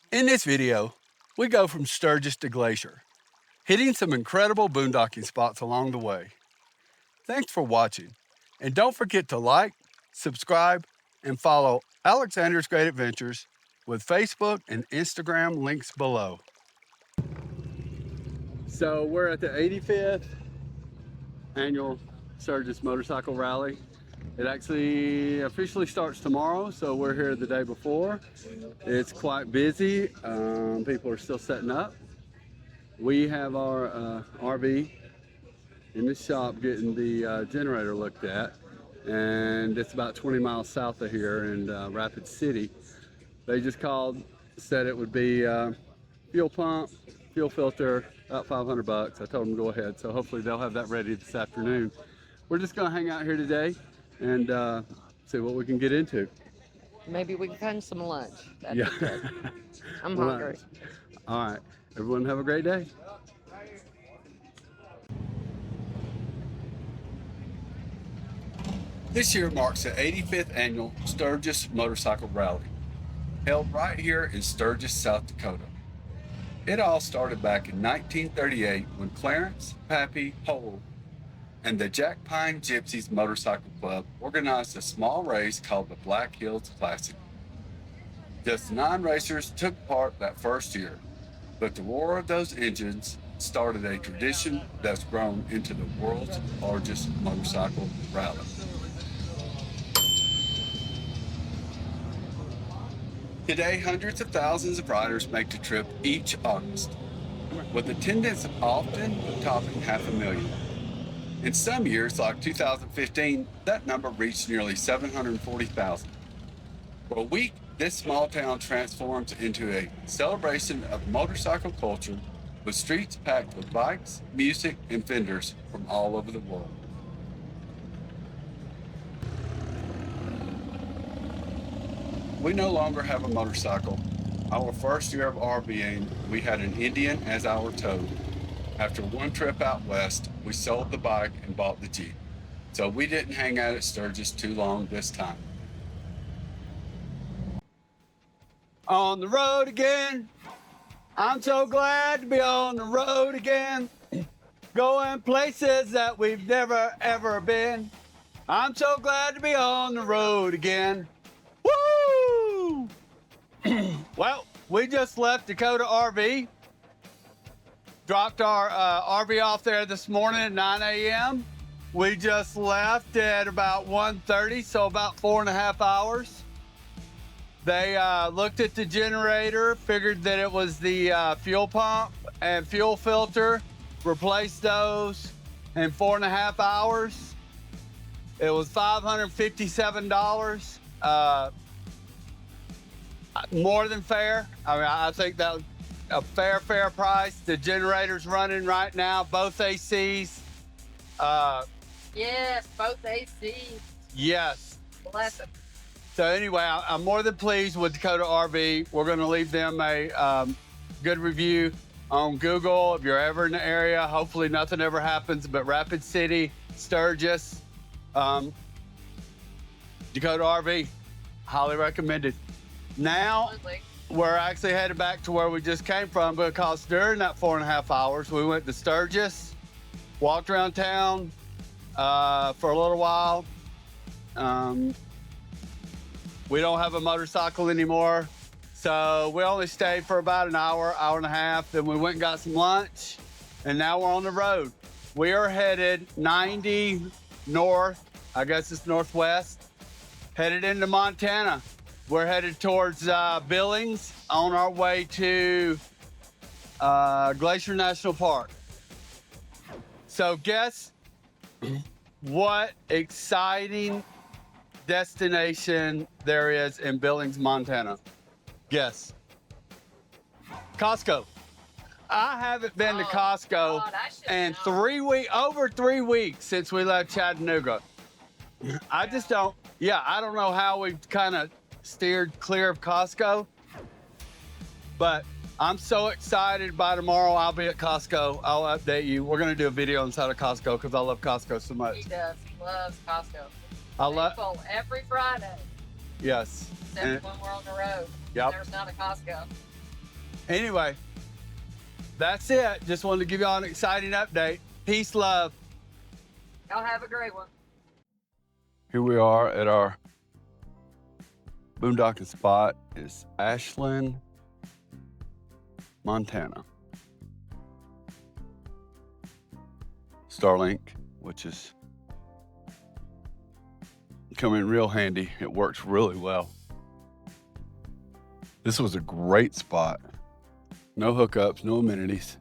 In this video, we go from Sturgis to Glacier, hitting some incredible boondocking spots along the way. Thanks for watching, and don't forget to like, subscribe, and follow Alexander's Great Adventures with Facebook and Instagram links below. So we're at the 85th annual Sturgis Motorcycle Rally. It actually officially starts tomorrow, so we're here the day before. It's quite busy. People are still setting up. We have our RV in the shop getting the generator looked at, and it's about 20 miles south of here in Rapid City. They just called, said it would be fuel pump, fuel filter, about 500 bucks. I told them to go ahead, so hopefully they'll have that ready this afternoon. We're just gonna hang out here today and see what we can get into. Maybe we can find some lunch. That'd Yeah. be good. I'm hungry. All right, everyone have a great day. This year marks the 85th annual Sturgis Motorcycle Rally, held right here in Sturgis, South Dakota. It all started back in 1938 when Clarence Pappy Hole and the Jack Pine Gypsies Motorcycle Club organized a small race called the Black Hills Classic. Just 9 racers took part that first year, but the roar of those engines started a tradition that's grown into the world's largest motorcycle rally. Today, hundreds of thousands of riders make the trip each August, with attendance often topping 500,000. In some years, like 2015, that number reached nearly 740,000. For a week, this small town transforms into a celebration of motorcycle culture with streets packed with bikes, music, and vendors from all over the world. We no longer have a motorcycle. Our first year of RVing, we had an Indian as our tow. After one trip out west, we sold the bike and bought the Jeep. So we didn't hang out at Sturgis too long this time. On the road again. I'm so glad to be on the road again. Going places that we've never ever been. I'm so glad to be on the road again. Woo! Well, we just left Dakota RV. Dropped our RV off there this morning at 9 a.m. We just left at about 1:30, so about 4.5 hours. They looked at the generator, figured that it was the fuel pump and fuel filter, replaced those in 4.5 hours. It was $557. More than fair. I mean, I think that was a fair price. The generator's running right now, both ACs. Yes, both ACs. Yes. Bless them. So anyway, I'm more than pleased with Dakota RV. We're going to leave them a good review on Google if you're ever in the area. Hopefully nothing ever happens, but Rapid City, Sturgis, Dakota RV, highly recommended. Now, Absolutely. we're actually headed back to where we just came from because during that 4.5 hours, we went to Sturgis, walked around town for a little while. We don't have a motorcycle anymore, so we only stayed for about an hour and a half. Then we went and got some lunch, and now we're on the road. We are headed 90 north, I guess it's northwest, headed into Montana. We're headed towards Billings on our way to Glacier National Park. So guess what exciting destination there is in Billings, Montana? Guess. Costco. I haven't been to Costco God, I should in know. over 3 weeks since we left Chattanooga. I just don't, I don't know how we've kind of steered clear of Costco, but I'm so excited. By tomorrow, I'll be at Costco. I'll update you. We're going to do a video inside of Costco because I love Costco so much. He does. He loves Costco. I love, Full every Friday, yes. except when we're on the road. Yep. There's not a Costco. Anyway, that's it. Just wanted to give y'all an exciting update. Peace, love. Y'all have a great one. Here we are at our boondocking spot. It's Ashland, Montana. Starlink, which is coming real handy. It works really well. This was a great spot. No hookups, no amenities.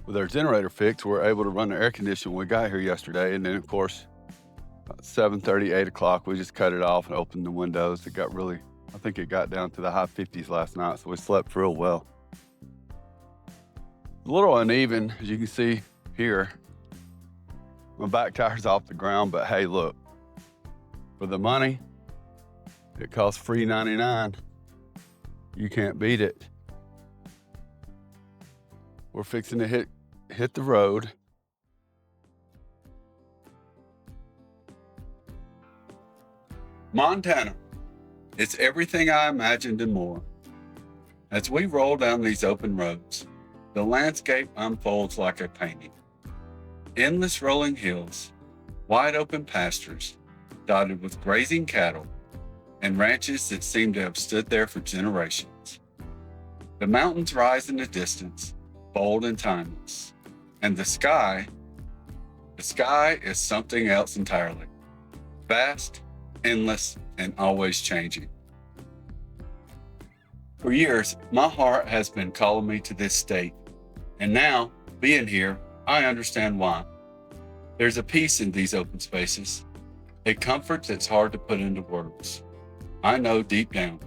With our generator fixed, we were able to run the air conditioning when we got here yesterday. And then, of course, about 7:30, 8 o'clock, we just cut it off and opened the windows. It got really, I think it got down to the high 50s last night, so we slept real well. A little uneven, as you can see here. My back tire's off the ground, but hey, look, for the money, it costs free 99. You can't beat it. We're fixing to hit the road. Montana. It's everything I imagined and more. As we roll down these open roads, the landscape unfolds like a painting. Endless rolling hills, wide open pastures, dotted with grazing cattle, and ranches that seem to have stood there for generations. The mountains rise in the distance, bold and timeless, and the sky is something else entirely. Vast, endless, and always changing. For years, my heart has been calling me to this state, and now, being here, I understand why. There's a peace in these open spaces, a comfort that's hard to put into words. I know deep down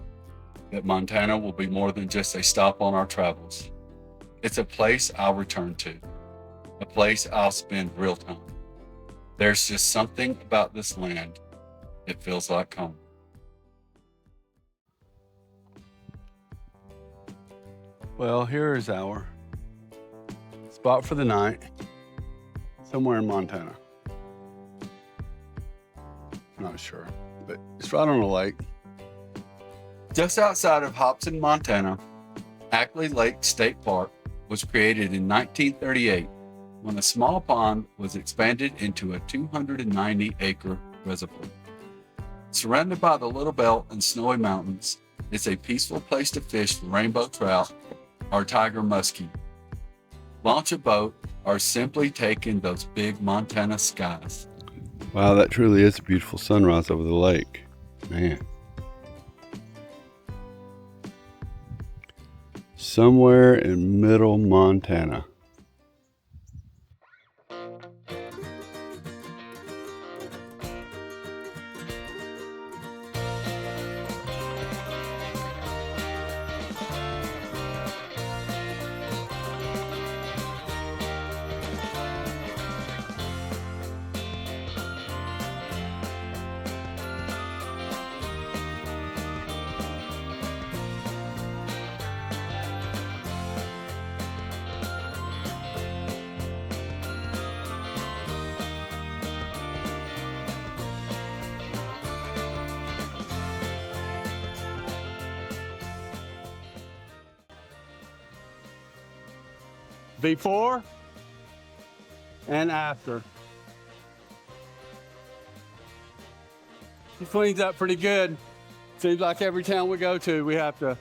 that Montana will be more than just a stop on our travels. It's a place I'll return to, a place I'll spend real time. There's just something about this land that feels like home. Well, here is our spot for the night, somewhere in Montana. Not sure, but it's right on a lake. Just outside of Hobson, Montana, Ackley Lake State Park was created in 1938 when a small pond was expanded into a 290-acre reservoir. Surrounded by the Little Belt and snowy mountains, it's a peaceful place to fish for rainbow trout or tiger muskie, launch a boat, or simply take in those big Montana skies. Wow, that truly is a beautiful sunrise over the lake. Man. Somewhere in middle Montana. Before and after. He cleans up pretty good. Seems like every town we go to, we have to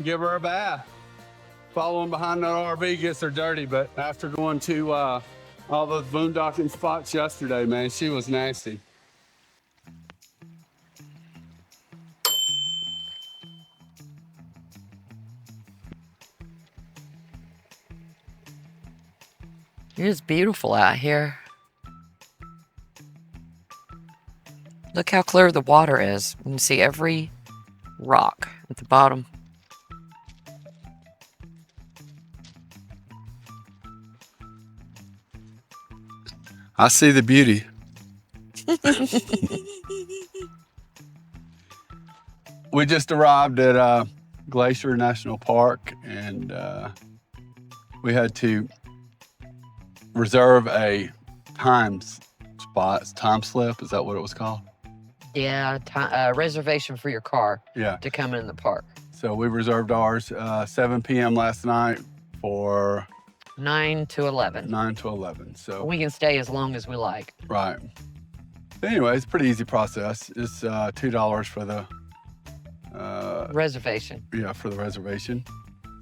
give her a bath. Following behind that RV gets her dirty, but after going to all those boondocking spots yesterday, man, she was nasty. It is beautiful out here. Look how clear the water is. You can see every rock at the bottom. I see the beauty. We just arrived at Glacier National Park, and we had to reserve a time slip. Is that what it was called? Yeah, reservation for your car Yeah. to come in the park. So we reserved ours 7 p.m. last night for 9 to 11. 9 to 11. So We can stay as long as we like. right. Anyway, it's a pretty easy process. It's $2 for the Reservation. yeah, for the reservation.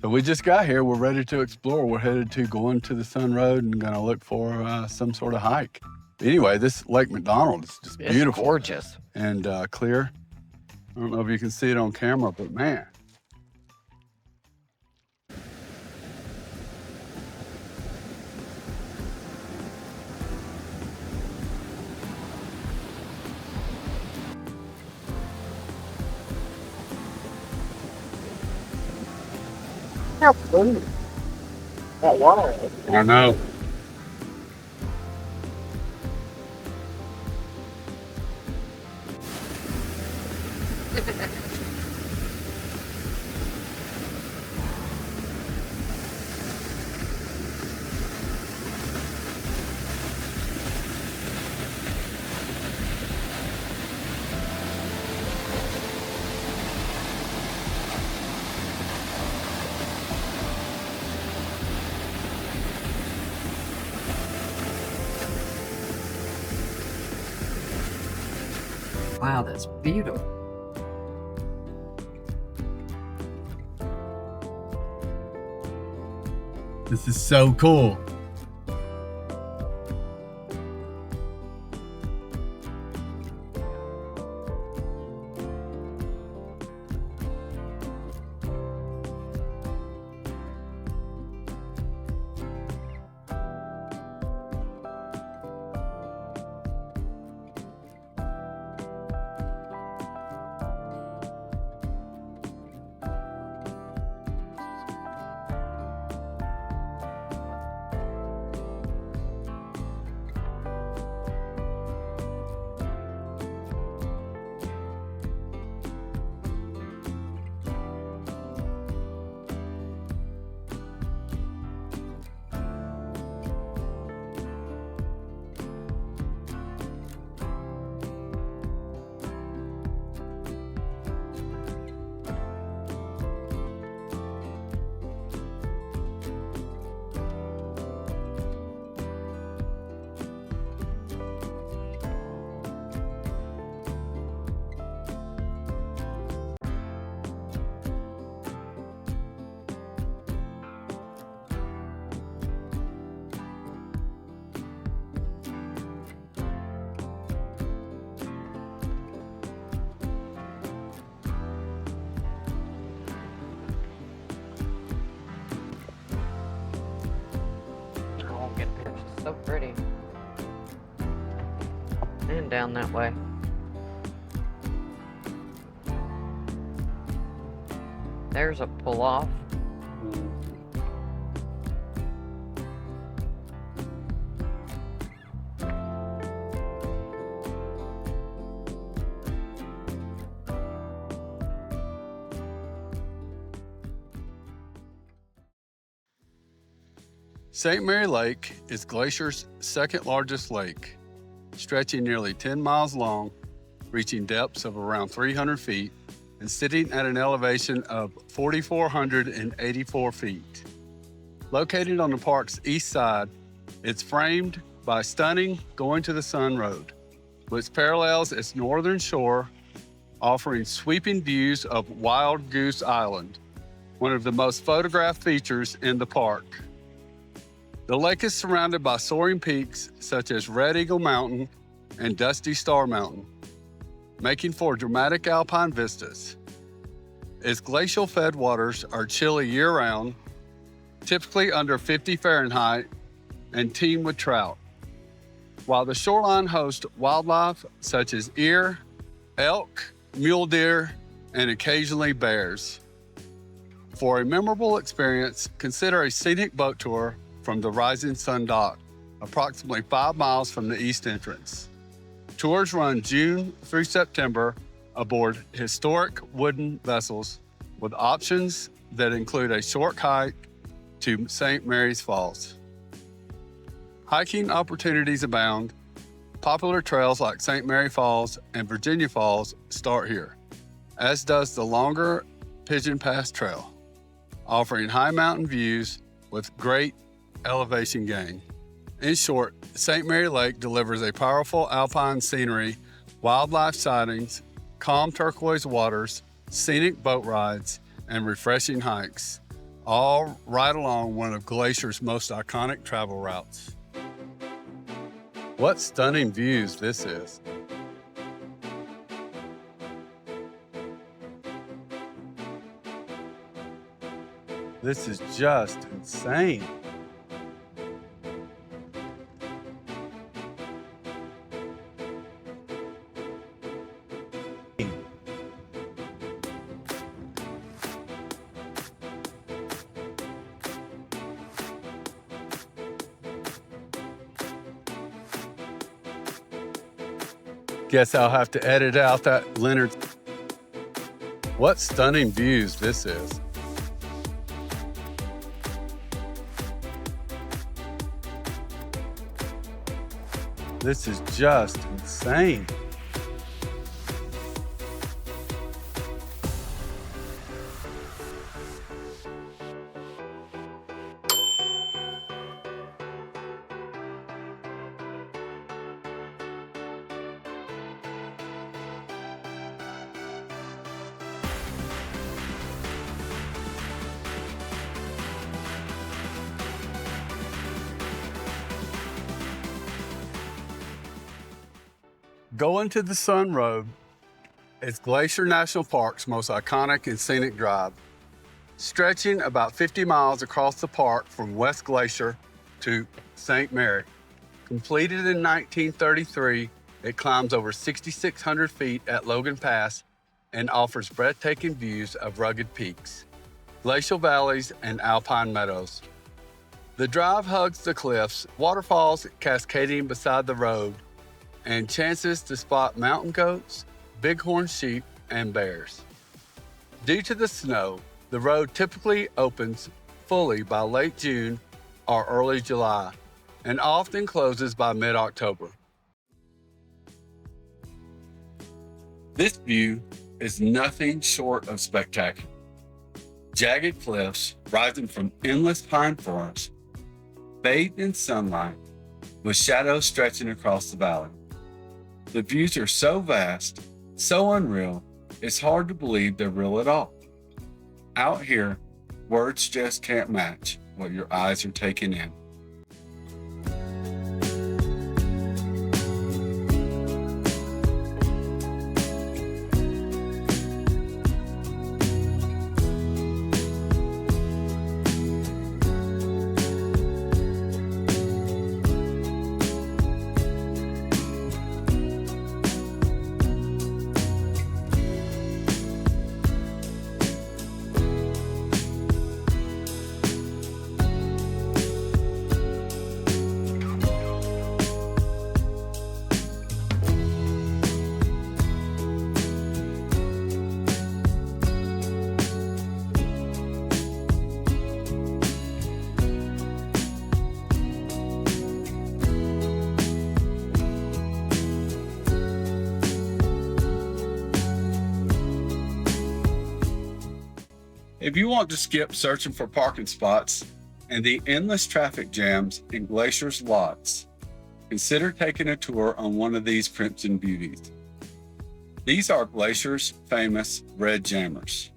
So we just got here. We're ready to explore. We're headed to going to the Sun Road and gonna look for some sort of hike. Anyway, this Lake McDonald is just It's beautiful gorgeous. and clear. I don't know if you can see it on camera, but man. How blue that water is. I know. Wow, that's beautiful. This is so cool. So pretty. And down that way. There's a pull off. St. Mary Lake is Glacier's second largest lake, stretching nearly 10 miles long, reaching depths of around 300 feet, and sitting at an elevation of 4,484 feet. Located on the park's east side, it's framed by stunning Going to the Sun Road, which parallels its northern shore, offering sweeping views of Wild Goose Island, one of the most photographed features in the park. The lake is surrounded by soaring peaks such as Red Eagle Mountain and Dusty Star Mountain, making for dramatic alpine vistas. Its glacial-fed waters are chilly year-round, typically under 50 Fahrenheit, and teem with trout, while the shoreline hosts wildlife such as deer, elk, mule deer, and occasionally bears. For a memorable experience, consider a scenic boat tour from the Rising Sun Dock, approximately 5 miles from the east entrance. Tours run June through September aboard historic wooden vessels with options that include a short hike to St. Mary's Falls. Hiking opportunities abound, Popular trails like St. Mary Falls and Virginia Falls start here, as does the longer Pigeon Pass Trail, offering high mountain views with great elevation gain. In short, St. Mary Lake delivers a powerful alpine scenery, wildlife sightings, calm turquoise waters, scenic boat rides, and refreshing hikes, all right along one of Glacier's most iconic travel routes. What stunning views this is. This is just insane. Guess I'll have to edit out that Leonard. What stunning views this is. This is just insane. Going to the Sun Road is Glacier National Park's most iconic and scenic drive. Stretching about 50 miles across the park from West Glacier to St. Mary. Completed in 1933, it climbs over 6,600 feet at Logan Pass and offers breathtaking views of rugged peaks, glacial valleys, and alpine meadows. The drive hugs the cliffs, waterfalls cascading beside the road, and chances to spot mountain goats, bighorn sheep, and bears. Due to the snow, the road typically opens fully by late June or early July, and often closes by mid-October. This view is nothing short of spectacular. Jagged cliffs rising from endless pine forests, bathed in sunlight, with shadows stretching across the valley. The views are so vast, so unreal, it's hard to believe they're real at all. Out here, words just can't match what your eyes are taking in. If you want to skip searching for parking spots and the endless traffic jams in Glacier's lots, consider taking a tour on one of these Crimson Beauties. These are Glacier's famous Red Jammers,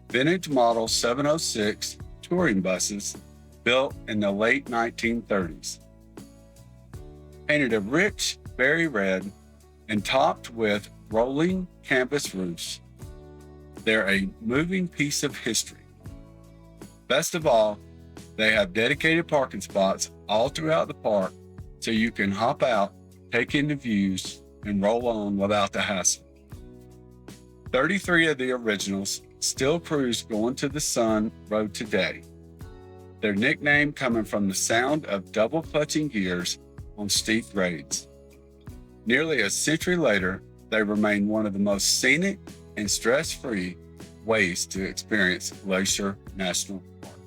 vintage model 706 touring buses built in the late 1930s. Painted a rich berry red and topped with rolling canvas roofs, they're a moving piece of history. Best of all, they have dedicated parking spots all throughout the park so you can hop out, take in the views, and roll on without the hassle. 33 of the originals still cruise going to the Sun Road today, their nickname coming from the sound of double clutching gears on steep grades. Nearly a century later, they remain one of the most scenic and stress-free ways to experience Glacier National Park.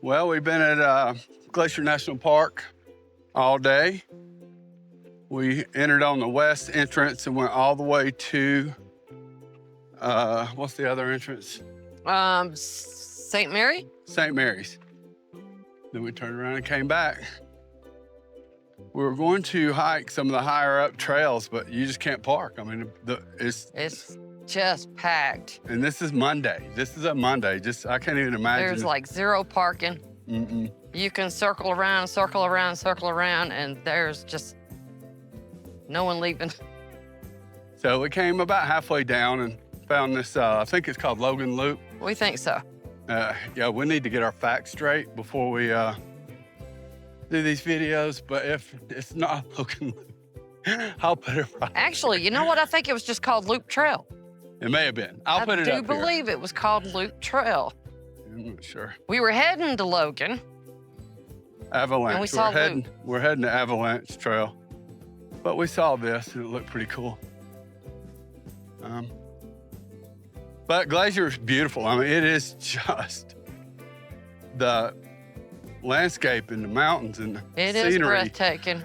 Well, we've been at Glacier National Park all day. We entered on the west entrance and went all the way to, what's the other entrance? St. Mary? St. Mary's. Then we turned around and came back. We were going to hike some of the higher up trails, but you just can't park. I mean, It's just packed. and this is Monday. This is a Monday. I can't even imagine. There's like zero parking. Mm-mm. You can circle around, and there's just no one leaving. So we came about halfway down and found this, I think it's called Logan Loop. We think so. Yeah, we need to get our facts straight before we do these videos, but if it's not Logan Loop, I'll put it right. Actually, you know what? I think it was just called Loop Trail. It may have been. I'll put it up I do believe it was called Loop Trail. here. I'm not sure. We were heading to Logan. Avalanche. And we saw we're heading to Avalanche Trail. But we saw this and it looked pretty cool. But Glacier is beautiful. I mean, it is just the landscape and the mountains and the It scenery. is breathtaking.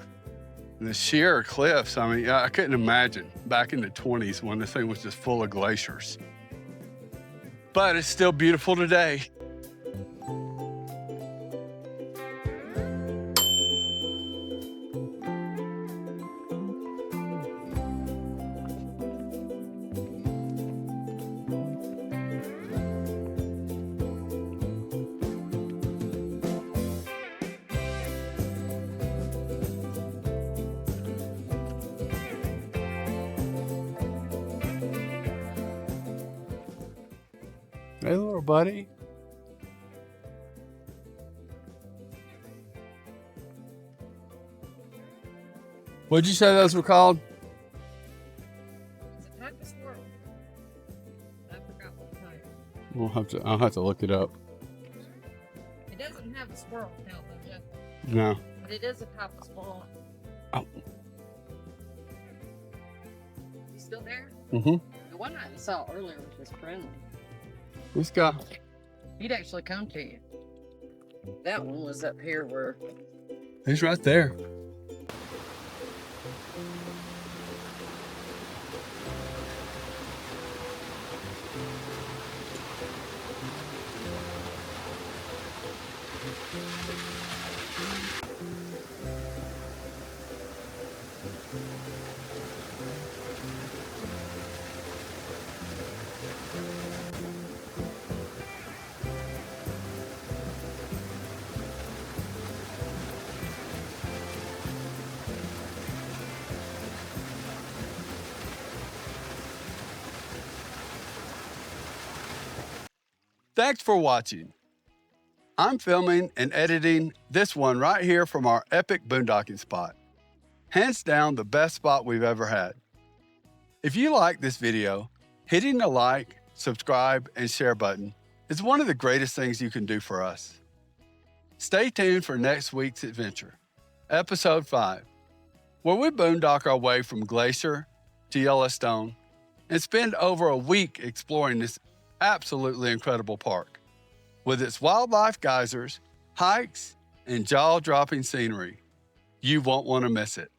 And the sheer cliffs. I mean, I couldn't imagine back in the 20s when this thing was just full of glaciers. But it's still beautiful today. Hey, little buddy. What'd you say those were called? It's a type of squirrel. I forgot what type. I'll have to look it up. It doesn't have a squirrel tail, though, Jeff. No. But it is a type of squirrel. Oh. You still there? Mm-hmm. The one I saw earlier was just friendly. This guy. He'd actually come to you. That one was up here where... He's right there. Thanks for watching. I'm filming and editing this one right here from our epic boondocking spot. Hands down the best spot we've ever had. If you like this video, hitting the like, subscribe, and share button is one of the greatest things you can do for us. Stay tuned for next week's adventure, episode 5, where we boondock our way from Glacier to Yellowstone and spend over a week exploring this absolutely incredible park with its wildlife geysers, hikes, and jaw-dropping scenery. You won't want to miss it.